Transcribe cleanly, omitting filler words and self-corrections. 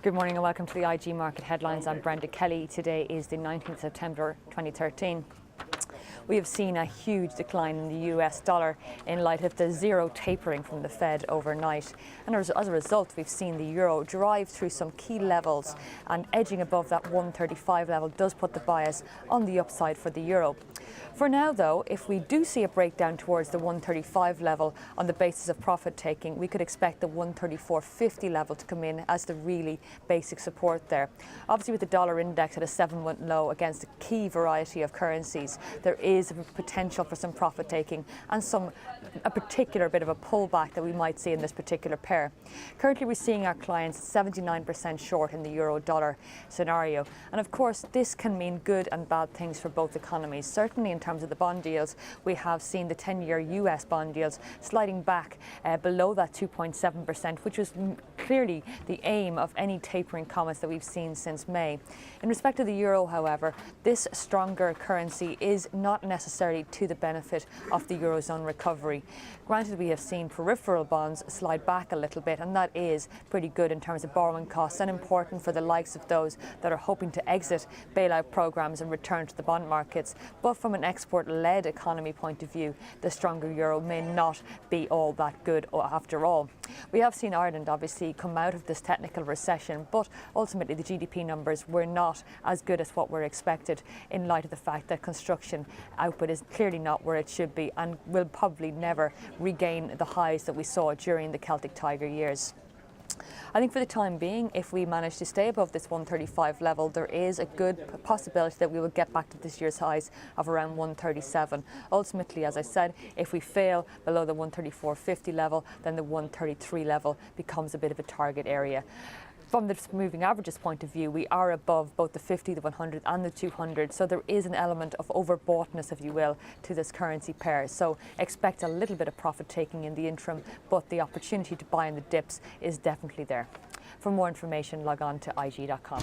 Good morning and welcome to the IG Market Headlines. I'm Brenda Kelly. Today is the 19th September 2013. We have seen a huge decline in the US dollar in light of the zero tapering from the Fed overnight. And as a result, we've seen the euro drive through some key levels, and edging above that 135 level does put the bias on the upside for the euro. For now, though, if we do see a breakdown towards the 135 level on the basis of profit taking, we could expect the 134.50 level to come in as the really basic support there. Obviously, with the dollar index at a 7-month low against a key variety of currencies, there is a potential for some profit taking and a particular bit of a pullback that we might see in this particular pair. Currently, we're seeing our clients 79% short in the euro dollar scenario. And of course, this can mean good and bad things for both economies. Certainly in terms of the bond yields, we have seen the 10-year US bond yields sliding back below that 2.7%, which was clearly the aim of any tapering comments that we've seen since May. In respect to the euro, however, this stronger currency is not necessarily to the benefit of the Eurozone recovery. Granted, we have seen peripheral bonds slide back a little bit, and that is pretty good in terms of borrowing costs and important for the likes of those that are hoping to exit bailout programs and return to the bond markets. But from an export-led economy point of view, the stronger euro may not be all that good after all. We have seen Ireland obviously come out of this technical recession, but ultimately the GDP numbers were not as good as what were expected in light of the fact that construction output is clearly not where it should be and will probably never regain the highs that we saw during the Celtic Tiger years. I think for the time being, if we manage to stay above this 135 level, there is a good possibility that we will get back to this year's highs of around 137. Ultimately, as I said, if we fail below the 134.50 level, then the 133 level becomes a bit of a target area. From the moving averages point of view, we are above both the 50, the 100 and the 200, so there is an element of overboughtness, if you will, to this currency pair. So expect a little bit of profit taking in the interim, but the opportunity to buy in the dips is definitely there. For more information, log on to IG.com.